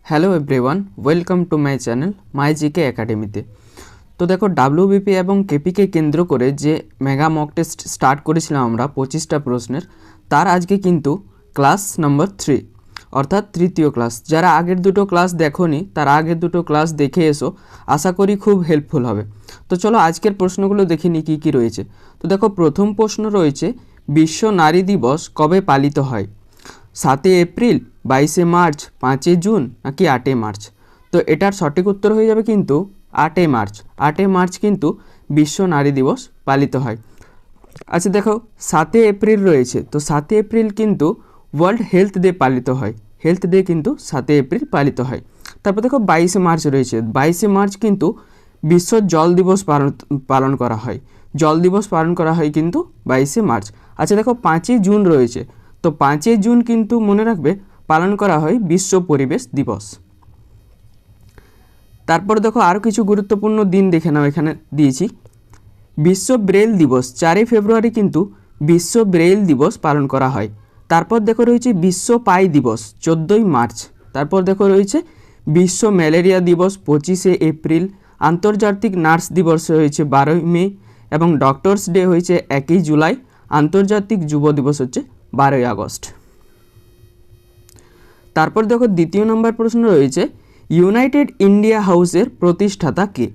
Hello everyone, welcome to my channel my GK একাডেমিতে। তো দেখো, ডাব্লিউবিপি এবং কেপিকে কেন্দ্র করে যে মেগা মক টেস্ট স্টার্ট করেছিলাম আমরা 25টা প্রশ্নের, তার আজকে কিন্তু ক্লাস নম্বর 3 অর্থাৎ তৃতীয় ক্লাস। যারা আগের দুটো ক্লাস দেখোনি তারা আগের দুটো ক্লাস দেখে এসো, আশা করি খুব হেল্পফুল হবে। তো চলো আজকের প্রশ্নগুলো দেখে নিই কী কী রয়েছে। তো দেখো, প্রথম প্রশ্ন রয়েছে, বিশ্ব নারী দিবস কবে পালিত হয়? 7 এপ্রিল, 22 মার্চ, 5 জুন নাকি 8 মার্চ? তো এটার সঠিক উত্তর হয়ে যাবে কিন্তু 8 মার্চ। 8 মার্চ কিন্তু বিশ্ব নারী দিবস পালিত হয়। আচ্ছা দেখো, 7 এপ্রিল রয়েছে, তো 7 এপ্রিল কিন্তু ওয়ার্ল্ড হেলথ ডে পালিত হয়। হেলথ ডে কিন্তু 7 এপ্রিল পালিত হয়। তারপর দেখো 22 মার্চ রয়েছে, 22 মার্চ কিন্তু বিশ্ব জল দিবস পালন করা হয়। জল দিবস পালন করা হয় কিন্তু 22 মার্চ। আচ্ছা দেখো, 5 জুন রয়েছে, তো 5 জুন কিন্তু মনে রাখবে পালন করা হয় বিশ্ব পরিবেশ দিবস। তারপর দেখো আরও কিছু গুরুত্বপূর্ণ দিন দেখে নাও, এখানে দিয়েছি। বিশ্ব ব্রেইল দিবস 4 ফেব্রুয়ারি কিন্তু বিশ্ব ব্রেইল দিবস পালন করা হয়। তারপর দেখো রয়েছে বিশ্ব পাই দিবস 14 মার্চ। তারপর দেখো রয়েছে বিশ্ব ম্যালেরিয়া দিবস 25 এপ্রিল। আন্তর্জাতিক নার্স দিবস হয়েছে 12 মে এবং ডক্টরস ডে হয়েছে 1 জুলাই। আন্তর্জাতিক যুব দিবস হচ্ছে 12 আগস্ট। তারপর দেখো দ্বিতীয় নম্বর প্রশ্ন রয়েছে, ইউনাইটেড ইন্ডিয়া হাউসের প্রতিষ্ঠাতা কে?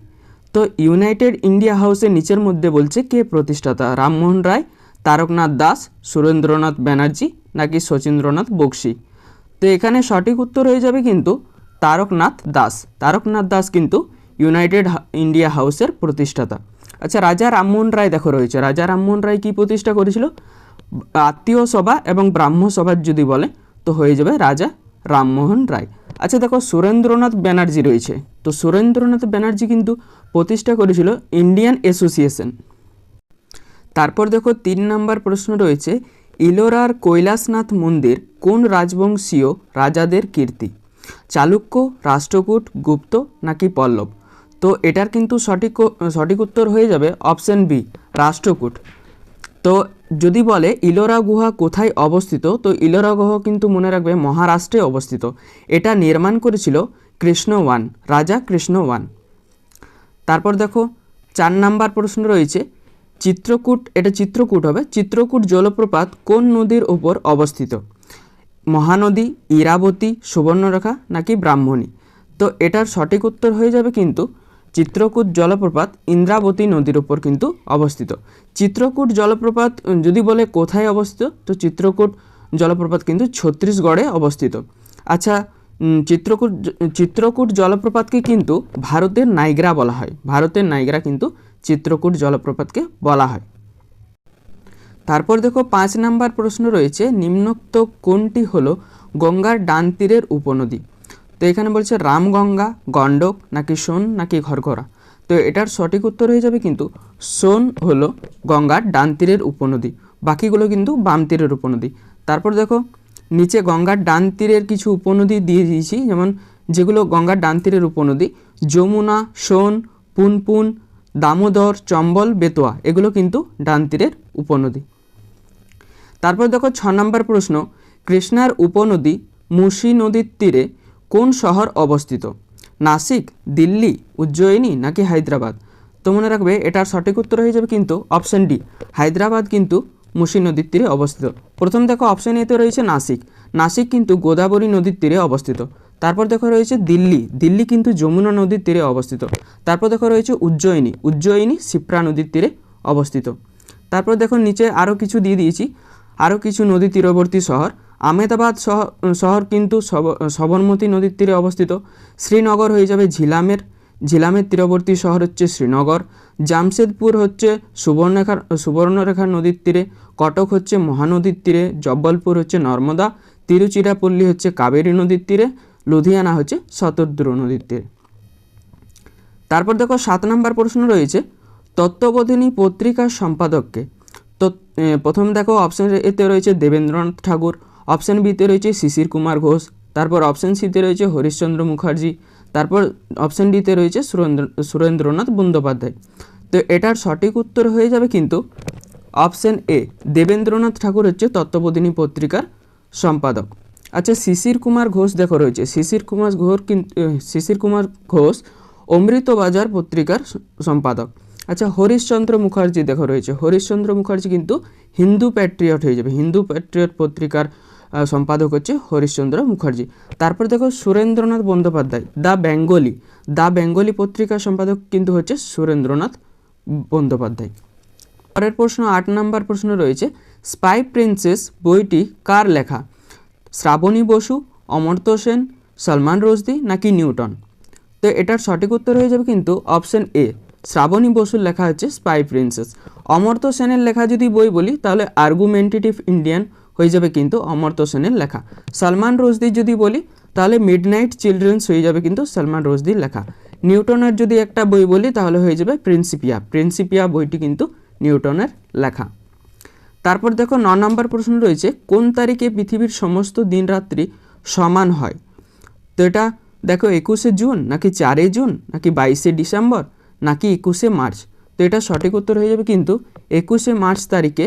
তো ইউনাইটেড ইন্ডিয়া হাউসের নিচের মধ্যে বলছে কে প্রতিষ্ঠাতা? রামমোহন রায়, তারকনাথ দাস, সুরেন্দ্রনাথ ব্যানার্জি নাকি শচীন্দ্রনাথ বক্সী? তো এখানে সঠিক উত্তর হয়ে যাবে কিন্তু তারকনাথ দাস। তারকনাথ দাস কিন্তু ইউনাইটেড ইন্ডিয়া হাউসের প্রতিষ্ঠাতা। আচ্ছা, রাজা রামমোহন রায় দেখো রয়েছে, রাজা রামমোহন রায় কী প্রতিষ্ঠা করেছিল? আত্মীয় সভা এবং ব্রাহ্ম সভার যদি বলে তো হয়ে যাবে রাজা রামমোহন রায়। আচ্ছা দেখো, সুরেন্দ্রনাথ ব্যানার্জি রয়েছে, তো সুরেন্দ্রনাথ ব্যানার্জি কিন্তু প্রতিষ্ঠা করেছিল ইন্ডিয়ান অ্যাসোসিয়েশন। তারপর দেখো 3 নম্বর প্রশ্ন রয়েছে, ইলোরার কৈলাসনাথ মন্দির কোন রাজবংশীয় রাজাদের কীর্তি? চালুক্য, রাষ্ট্রকূট, গুপ্ত নাকি পল্লব? তো এটার কিন্তু সঠিক উত্তর হয়ে যাবে অপশন বি, রাষ্ট্রকূট। তো যদি বলে ইলোরা গুহা কোথায় অবস্থিত, তো ইলোরা গুহা কিন্তু মনে রাখবে মহারাষ্ট্রে অবস্থিত। এটা নির্মাণ করেছিল কৃষ্ণওয়ান, রাজা কৃষ্ণওয়ান। তারপর দেখো 4 নাম্বার প্রশ্ন রয়েছে, চিত্রকূট, এটা চিত্রকূট হবে, চিত্রকূট জলপ্রপাত কোন নদীর উপর অবস্থিত? মহানদী, ইরাবতী, সুবর্ণরেখা নাকি ব্রাহ্মণী? তো এটার সঠিক উত্তর হয়ে যাবে কিন্তু চিত্রকূট জলপ্রপাত ইন্দ্রাবতী নদীর উপর কিন্তু অবস্থিত। চিত্রকূট জলপ্রপাত যদি বলে কোথায় অবস্থিত, তো চিত্রকূট জলপ্রপাত কিন্তু ছত্তিশগড়ে অবস্থিত। আচ্ছা, চিত্রকূট জলপ্রপাতকে কিন্তু ভারতের নাইগ্রা বলা হয়। ভারতের নাইগ্রা কিন্তু চিত্রকূট জলপ্রপাতকে বলা হয়। তারপর দেখো 5 নাম্বার প্রশ্ন রয়েছে, নিম্নোক্ত কোনটি হলো গঙ্গার ডান তীরের উপনদী? তো এখানে বলছে রামগঙ্গা, গণ্ডক নাকি সোন নাকি ঘরঘরা? তো এটার সঠিক উত্তর হয়ে যাবে কিন্তু সোন হলো গঙ্গার ডান তীরের উপনদী, বাকিগুলো কিন্তু বাম তীরের উপনদী। তারপর দেখো নিচে গঙ্গার ডান তীরের কিছু উপনদী দিয়ে দিয়েছি, যেমন যেগুলো গঙ্গার ডান তীরের উপনদী, যমুনা, সোন, পুনপুন, দামোদর, চম্বল, বেতোয়া, এগুলো কিন্তু ডান তীরের উপনদী। তারপর দেখো 6 নম্বর প্রশ্ন, কৃষ্ণার উপনদী মুসি নদীর তীরে কোন শহর অবস্থিত? নাসিক, দিল্লি, উজ্জয়িনী নাকি হায়দ্রাবাদ? তো মনে রাখবে এটার সঠিক উত্তর হয়ে যাবে কিন্তু অপশন ডি, হায়দ্রাবাদ কিন্তু মুসি নদীর তীরে অবস্থিত। প্রথম দেখো অপশন এতে রয়েছে নাসিক, নাসিক কিন্তু গোদাবরী নদীর তীরে অবস্থিত। তারপর দেখো রয়েছে দিল্লি, দিল্লি কিন্তু যমুনা নদীর তীরে অবস্থিত। তারপর দেখো রয়েছে উজ্জয়িনী, উজ্জয়িনী শিপ্রা নদীর তীরে অবস্থিত। তারপর দেখো নিচে আরও কিছু দিয়ে দিয়েছি, আরও কিছু নদী তীরবর্তী শহর। আহমেদাবাদ শহর কিন্তু সবরমতী নদীর তীরে অবস্থিত। শ্রীনগর হয়ে যাবে ঝিলামের তীরবর্তী শহর হচ্ছে শ্রীনগর। জামশেদপুর হচ্ছে সুবর্ণরেখা নদীর তীরে। কটক হচ্ছে মহানদীর তীরে। জব্বলপুর হচ্ছে নর্মদা। তিরুচিরাপল্লী হচ্ছে কাবেরী নদীর তীরে। লুধিয়ানা হচ্ছে শতদ্রু নদীর তীরে। তারপর দেখো 7 নম্বর প্রশ্ন রয়েছে, তত্ত্ববোধিনী পত্রিকার সম্পাদককে? তো প্রথম দেখো অপশন এতে রয়েছে দেবেন্দ্রনাথ ঠাকুর, অপশন বিতে রয়েছে শিশির কুমার ঘোষ, তারপর অপশন সিতে রয়েছে হরিশ্চন্দ্র মুখার্জি, তারপর অপশন ডিতে রয়েছে সুরেন্দ্রনাথ বন্দ্যোপাধ্যায়। তো এটার সঠিক উত্তর হয়ে যাবে কিন্তু অপশন এ, দেবেন্দ্রনাথ ঠাকুর হচ্ছে তত্ত্ববোধিনী পত্রিকার সম্পাদক। আচ্ছা শিশির কুমার ঘোষ দেখো রয়েছে, শিশির কুমার ঘোষ অমৃতবাজার পত্রিকার সম্পাদক। আচ্ছা হরিশচন্দ্র মুখার্জি দেখো রয়েছে, হরিশচন্দ্র মুখার্জি কিন্তু হিন্দু প্যাট্রিয়ট হয়ে যাবে, হিন্দু প্যাট্রিয়ট পত্রিকার সম্পাদক হচ্ছে হরিশচন্দ্র মুখার্জি। তারপর দেখো সুরেন্দ্রনাথ বন্দ্যোপাধ্যায় দ্য বেঙ্গলি পত্রিকার সম্পাদক কিন্তু হচ্ছে সুরেন্দ্রনাথ বন্দ্যোপাধ্যায়। পরের প্রশ্ন 8 নম্বর প্রশ্ন রয়েছে, স্পাই প্রিন্সেস বইটি কার লেখা? শ্রাবণী বসু, অমর্ত্য সেন, সলমান রুশদি নাকি নিউটন? তো এটার সঠিক উত্তর হয়ে যাবে কিন্তু অপশন এ, শ্রাবণী বসুর লেখা হচ্ছে স্পাই প্রিন্সেস। অমর্ত্য সেনের লেখা যদি বই বলি তাহলে আর্গুমেন্টেটিভ ইন্ডিয়ান হয়ে যাবে কিন্তু অমর্ত্য সেনের লেখা। সলমান রুশদির যদি বলি তাহলে মিডনাইট চিলড্রেন্স হয়ে যাবে কিন্তু সলমান রুশদির লেখা। নিউটনের যদি একটা বই বলি তাহলে হয়ে যাবে প্রিন্সিপিয়া বইটি কিন্তু নিউটনের লেখা। তারপর দেখো 9 নম্বর প্রশ্ন রয়েছে, কোন তারিখে পৃথিবীর সমস্ত দিন রাত্রি সমান হয়? তো এটা দেখো 21শে জুন নাকি 4 জুন নাকি 22শে ডিসেম্বর নাকি 21শে মার্চ? তো এটা সঠিক উত্তর হয়ে যাবে কিন্তু 21শে মার্চ তারিখে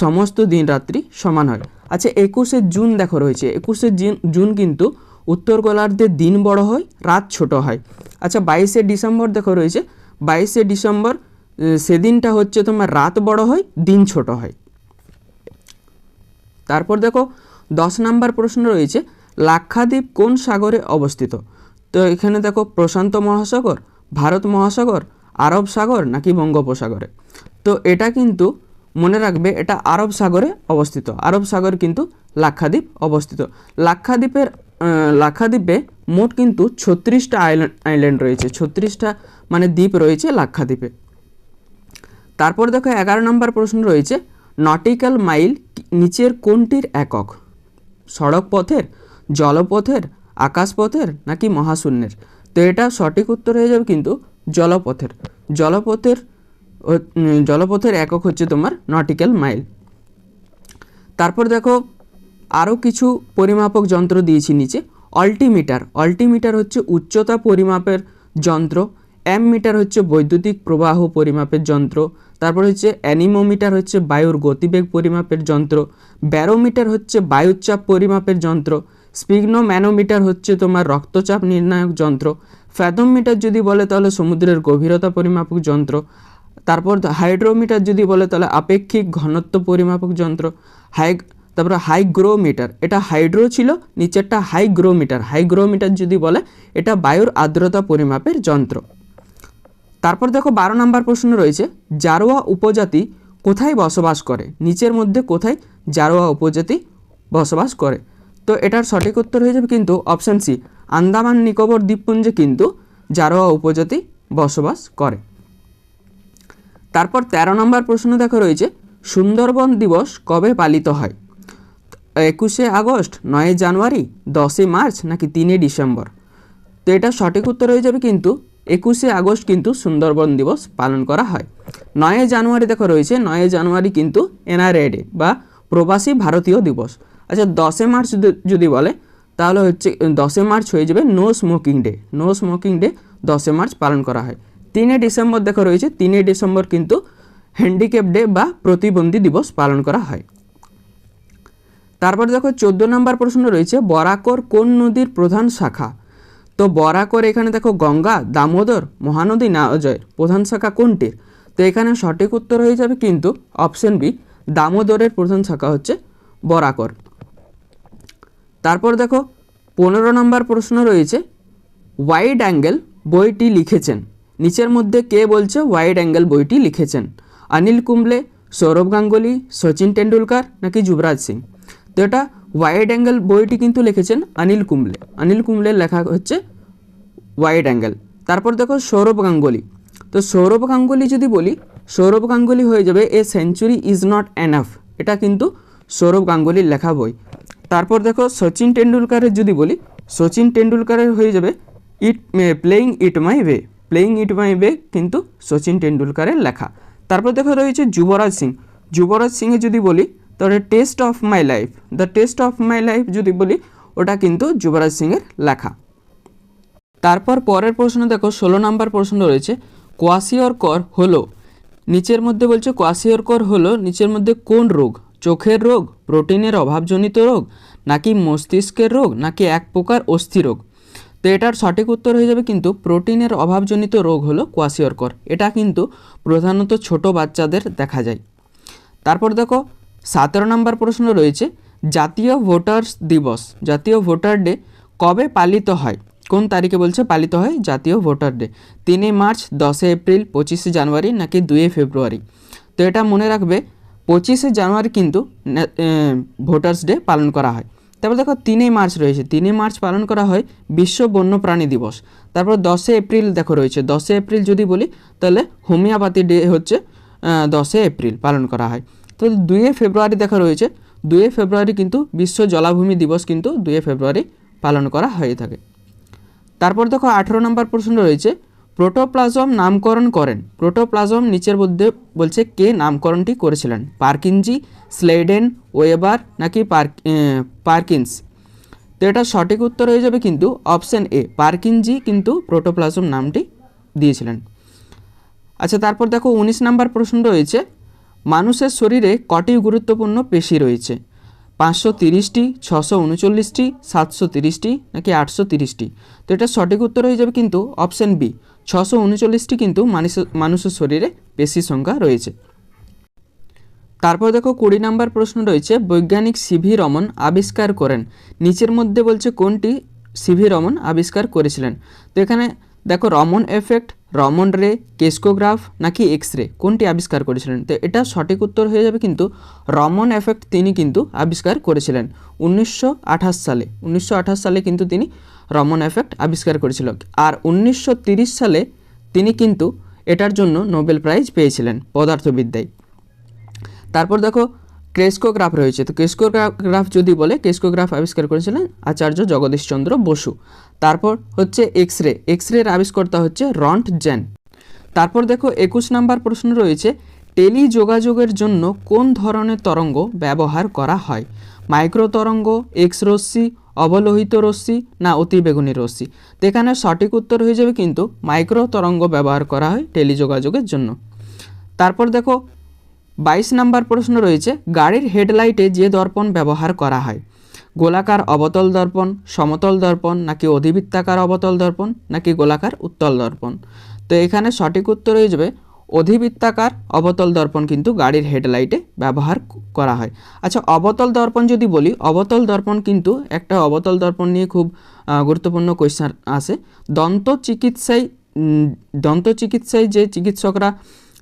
সমস্ত দিন রাত্রি সমান হয়। আচ্ছা 21শে জুন দেখো রয়েছে, 21শে জুন কিন্তু উত্তর গোলার্ধে দিন বড় হয়, রাত ছোট হয়। আচ্ছা 22শে ডিসেম্বর দেখো রয়েছে, 22শে ডিসেম্বর সেদিনটা হচ্ছে তোমার রাত বড় হয়, দিন ছোট হয়। তারপর দেখো 10 নম্বর প্রশ্ন রয়েছে, লাক্ষাদ্বীপ কোন সাগরে অবস্থিত? তো এখানে দেখো প্রশান্ত মহাসাগর, ভারত মহাসাগর, আরব সাগর নাকি বঙ্গোপসাগরে? তো এটা কিন্তু মনে রাখবে এটা আরব সাগরে অবস্থিত, আরব সাগর কিন্তু লাক্ষাদ্বীপ অবস্থিত। লাক্ষাদ্বীপে মোট কিন্তু 36টা আইল্যান্ড রয়েছে, 36টা মানে দ্বীপ রয়েছে লাক্ষাদ্বীপে। তারপর দেখো 11 নম্বর প্রশ্ন রয়েছে, নটিক্যাল মাইল নিচের কোনটির একক? সড়ক পথের, জলপথের, আকাশপথের নাকি মহাশূন্যের? তো এটা সঠিক উত্তর হয়ে যাবে কিন্তু জলপথের একক হচ্ছে তোমার নটিক্যাল মাইল। তারপর দেখো আরও কিছু পরিমাপক যন্ত্র দিয়েছি নিচে। অল্টিমিটার হচ্ছে উচ্চতা পরিমাপের যন্ত্র, অ্যামমিটার হচ্ছে বৈদ্যুতিক প্রবাহ পরিমাপের যন্ত্র, তারপর হচ্ছে অ্যানিমোমিটার হচ্ছে বায়ুর গতিবেগ পরিমাপের যন্ত্র, ব্যারোমিটার হচ্ছে বায়ুচাপ পরিমাপের যন্ত্র, স্পিগনোম্যানোমিটার হচ্ছে তোমার রক্তচাপ নির্ণায়ক যন্ত্র, ফ্যাথোমিটার যদি বলে তাহলে সমুদ্রের গভীরতা পরিমাপক যন্ত্র, তারপর হাইড্রোমিটার যদি বলে তাহলে আপেক্ষিক ঘনত্ব পরিমাপক যন্ত্র, তারপরে হাইগ্রোমিটার, এটা হাইড্রো ছিল, নিচেরটা হাইগ্রোমিটার যদি বলে এটা বায়ুর আর্দ্রতা পরিমাপের যন্ত্র। তারপর দেখো 12 নম্বর প্রশ্ন রয়েছে, জারোয়া উপজাতি কোথায় বসবাস করে? নিচের মধ্যে কোথায় জারোয়া উপজাতি বসবাস করে? তো এটার সঠিক উত্তর হয়ে যাবে কিন্তু অপশান সি, আন্দামান নিকোবর দ্বীপপুঞ্জে কিন্তু জারোয়া উপজাতি বসবাস করে। তারপর 13 নম্বর প্রশ্ন দেখো রয়েছে, সুন্দরবন দিবস কবে পালিত হয়? 21শে আগস্ট, 9 জানুয়ারি, 10 মার্চ নাকি 3 ডিসেম্বর? তো এটা সঠিক উত্তর হয়ে যাবে কিন্তু 21শে আগস্ট কিন্তু সুন্দরবন দিবস পালন করা হয়। 9 জানুয়ারি দেখো রয়েছে, 9 জানুয়ারি কিন্তু এনআরএ ডে বা প্রবাসী ভারতীয় দিবস। আচ্ছা 10 মার্চ যদি বলে তাহলে হচ্ছে 10 মার্চ হয়ে যাবে নো স্মোকিং ডে 10 মার্চ পালন করা হয়। 3 ডিসেম্বর দেখো রয়েছে, 3 ডিসেম্বর কিন্তু হ্যান্ডিক্যাপ ডে বা প্রতিবন্ধী দিবস পালন করা হয়। তারপর দেখো 14 নম্বর প্রশ্ন রয়েছে, বরাকর কোন নদীর প্রধান শাখা? তো বরাকর এখানে দেখো গঙ্গা, দামোদর, মহানদী না অজয়, প্রধান শাখা কোনটির? তো এখানে সঠিক উত্তর হয়ে যাবে কিন্তু অপশন বি, দামোদরের প্রধান শাখা হচ্ছে বরাকর। তারপর দেখো 15 নম্বর প্রশ্ন রয়েছে, ওয়াইড অ্যাঙ্গেল বইটি লিখেছেন, নিচের মধ্যে কে বলছে ওয়াইড অ্যাঙ্গেল বইটি লিখেছেন? অনিল কুম্বলে, সৌরভ গাঙ্গুলি, সচিন টেন্ডুলকার নাকি যুবরাজ সিং? তো এটা ওয়াইড অ্যাঙ্গেল বইটি কিন্তু লিখেছেন অনিল কুম্বলের লেখা হচ্ছে ওয়াইড অ্যাঙ্গেল। তারপর দেখো সৌরভ গাঙ্গুলি, তো সৌরভ গাঙ্গুলি যদি বলি, সৌরভ গাঙ্গুলি হয়ে যাবে a century is not enough, এটা কিন্তু সৌরভ গাঙ্গুলির লেখা বই। তারপর দেখো সচিন টেন্ডুলকারের যদি বলি, সচিন টেন্ডুলকারের হয়ে যাবে প্লেইং ইট মাই ওয়ে কিন্তু সচিন টেন্ডুলকারের লেখা। তারপর দেখো রয়েছে যুবরাজ সিংয়ের যদি বলি তাহলে the test of my life যদি বলি ওটা কিন্তু যুবরাজ সিংয়ের লেখা। তারপর পরের প্রশ্ন দেখো 16 নম্বর প্রশ্ন রয়েছে, কোয়াশিয়রকর হলো, নিচের মধ্যে বলছে কোয়াশিয়রকর হলো নিচের মধ্যে কোন রোগ? চোখের রোগ, প্রোটিনের অভাবজনিত রোগ নাকি মস্তিষ্কের রোগ, নাকি এক প্রকার অস্থি রোগ? তো এটার সঠিক উত্তর হয়ে যাবে কিন্তু প্রোটিনের অভাবজনিত রোগ হলো কোয়াশিয়রকর। এটা কিন্তু প্রধানত ছোট বাচ্চাদের দেখা যায়। তারপর দেখো 17 নম্বর প্রশ্ন রয়েছে জাতীয় ভোটার্স দিবস, জাতীয় ভোটার ডে কবে পালিত হয়? কোন তারিখে বলছে পালিত হয় জাতীয় ভোটার ডে? 3 মার্চ, 10 এপ্রিল, 25 জানুয়ারি নাকি 2 ফেব্রুয়ারি? তো এটা মনে রাখবে 25 জানুয়ারি কিন্তু ভোটার্স ডে পালন করা হয়। তারপর দেখো 3 মার্চ রয়েছে, 3 মার্চ পালন করা হয় বিশ্ব বন্যপ্রাণী দিবস। তারপর 10 এপ্রিল দেখো রয়েছে, 10 এপ্রিল যদি বলি তাহলে হোমিওপ্যাথি ডে হচ্ছে 10 এপ্রিল পালন করা হয়। তো 2 ফেব্রুয়ারি দেখা রয়েছে, 2 ফেব্রুয়ারি কিন্তু বিশ্ব জলাভূমি দিবস কিন্তু 2 ফেব্রুয়ারি পালন করা হয়ে থাকে। তারপর দেখো 18 নম্বর প্রশ্ন রয়েছে প্রোটোপ্লাজম নামকরণ করেন। প্রোটোপ্লাজম নিচের মধ্যে বলছে কে নামকরণটি করেছিলেন? পার্কিনজি, স্লেডেন, ওয়েবার নাকি পার্কিন্স? তো এটা সঠিক উত্তর হয়ে যাবে কিন্তু অপশন এ, পার্কিনজি কিন্তু প্রোটোপ্লাজম নামটি দিয়েছিলেন। আচ্ছা, তারপর দেখো 19 নম্বর প্রশ্ন রয়েছে মানুষের শরীরে কটি গুরুত্বপূর্ণ পেশি রয়েছে? 530টি, 639টি, 730টি নাকি 830টি? তো এটা সঠিক উত্তর হয়ে যাবে কিন্তু অপশন বি, 639টি কিন্তু মানুষের শরীরে পেশি সংখ্যা রয়েছে। তারপর দেখো 20 নম্বর প্রশ্ন রয়েছে বৈজ্ঞানিক সিভি রমন আবিষ্কার করেন। নিচের মধ্যে বলছে কোনটি সিভি রমন আবিষ্কার করেছিলেন? তো এখানে দেখো রমন এফেক্ট, রমন রে, কেস্কোগ্রাফ নাকি এক্স রে, কোনটি আবিষ্কার করেছিলেন? তো এটা সঠিক উত্তর হয়ে যাবে কিন্তু রমন এফেক্ট তিনি কিন্তু আবিষ্কার করেছিলেন 1928 সালে। 1928 সালে কিন্তু তিনি রমন এফেক্ট আবিষ্কার করেছিল। আর 1930 সালে তিনি কিন্তু এটার জন্য নোবেল প্রাইজ পেয়েছিলেন পদার্থবিদ্যায়। তারপর দেখো ক্রেস্কোগ্রাফ রয়েছে। তো ক্রেস্কোগ্রাফ যদি বলে ক্রেস্কোগ্রাফ আবিষ্কার করেছিলেন আচার্য জগদীশচন্দ্র বসু। তারপর হচ্ছে এক্স রে, এক্স রের আবিষ্কর্তা হচ্ছে রন্টজেন। তারপর দেখো 21 নম্বর প্রশ্ন রয়েছে টেলি যোগাযোগের জন্য কোন ধরনের তরঙ্গ ব্যবহার করা হয়? মাইক্রো তরঙ্গ, এক্স রশ্মি, অবলোহিত রশ্মি না অতিবেগুনি রশ্মি? তো এখানে সঠিক উত্তর হয়ে যাবে কিন্তু মাইক্রো তরঙ্গ ব্যবহার করা হয় টেলিযোগাযোগের জন্য। তারপর দেখো 22 নম্বর প্রশ্ন রয়েছে গাড়ির হেডলাইটে যে দর্পণ ব্যবহার করা হয়? গোলাকার অবতল দর্পণ, সমতল দর্পণ নাকি অধিবৃত্তাকার অবতল দর্পণ নাকি গোলাকার উত্তল দর্পণ? তো এখানে সঠিক উত্তর হয়ে যাবে অধিবৃত্তাকার অবতল দর্পণ কিন্তু গাড়ির হেডলাইটে ব্যবহার করা হয়। আচ্ছা, অবতল দর্পণ যদি বলি, অবতল দর্পণ কিন্তু একটা অবতল দর্পণ নিয়ে খুব গুরুত্বপূর্ণ কোয়েশ্চেন আসে। দন্ত চিকিৎসায় যে চিকিৎসকরা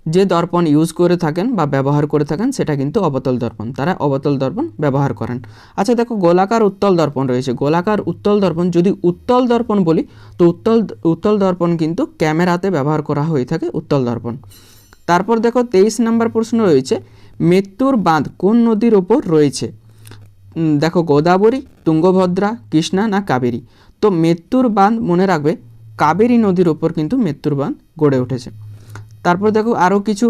যে দর্পণ ইউজ করে থাকেন বা ব্যবহার করে থাকেন সেটা কিন্তু অবতল দর্পণ, তারা অবতল দর্পণ ব্যবহার করেন। আচ্ছা দেখো গোলাকার উত্তল দর্পণ রয়েছে। গোলাকার উত্তল দর্পণ যদি উত্তল দর্পণ বলি তো উত্তল দর্পণ কিন্তু ক্যামেরাতে ব্যবহার করা হয়ে থাকে উত্তল দর্পণ। তারপর দেখো 23 নম্বর প্রশ্ন রয়েছে মৃত্যুর বাঁধ কোন নদীর ওপর রয়েছে? দেখো গোদাবরী, তুঙ্গভদ্রা, কৃষ্ণা না কাবেরী? তো মৃত্যুর বাঁধ মনে রাখবে কাবেরী নদীর ওপর কিন্তু মৃত্যুর বাঁধ গড়ে উঠেছে। তারপর দেখো আরও কিছু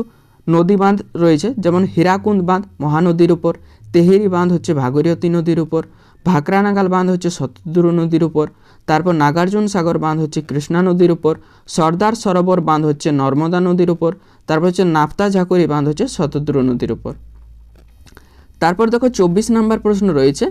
নদী বাঁধ রয়েছে, যেমন হীরাকুন্দ বাঁধ মহানদীর উপর, তেহেরি বাঁধ হচ্ছে ভাগীরথী নদীর উপর, ভাকরানাগাল বাঁধ হচ্ছে শতদ্রু নদীর উপর, তারপর নাগার্জুন সাগর বাঁধ হচ্ছে কৃষ্ণা নদীর উপর, সর্দার সরোবর বাঁধ হচ্ছে নর্মদা নদীর উপর, তারপর হচ্ছে নাফতা ঝাকরি বাঁধ হচ্ছে শতদ্রু নদীর উপর। তারপর দেখো 24 নম্বর প্রশ্ন রয়েছে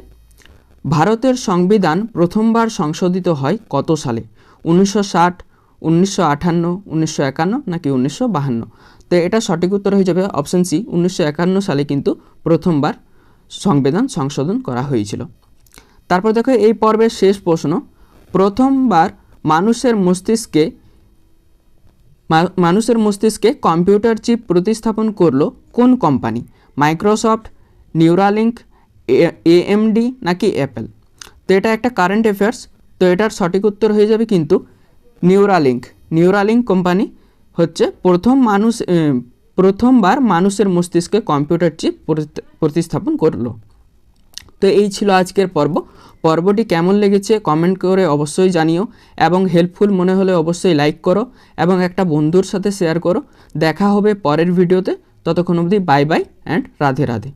ভারতের সংবিধান প্রথমবার সংশোধিত হয় কত সালে? 1960, 1958, 1951 নাকি 1952? তো এটা সঠিক উত্তর হয়ে যাবে অপশন সি, 1951 সালে কিন্তু প্রথমবার সংবিধান সংশোধন করা হয়েছিল। তারপর দেখো এই পর্বের শেষ প্রশ্ন প্রথমবার মানুষের মস্তিষ্কে কম্পিউটার চিপ প্রতিস্থাপন করলো কোন কোম্পানি? মাইক্রোসফট, নিউরালিঙ্ক, এএমডি নাকি অ্যাপেল? তো এটা একটা কারেন্ট অ্যাফেয়ার্স, তো এটার সঠিক উত্তর হয়ে যাবে কিন্তু নিউরালিঙ্ক কোম্পানি হচ্ছে প্রথমবার মানুষের মস্তিষ্কে কম্পিউটার চিপ প্রতিস্থাপন করলো। তো এই ছিল আজকের পর্বটি কেমন লেগেছে কমেন্ট করে অবশ্যই জানিও, এবং হেল্পফুল মনে হলে অবশ্যই লাইক করো এবং একটা বন্ধুর সাথে শেয়ার করো। দেখা হবে পরের ভিডিওতে, ততক্ষণ অবধি bye bye and Radhe Radhe.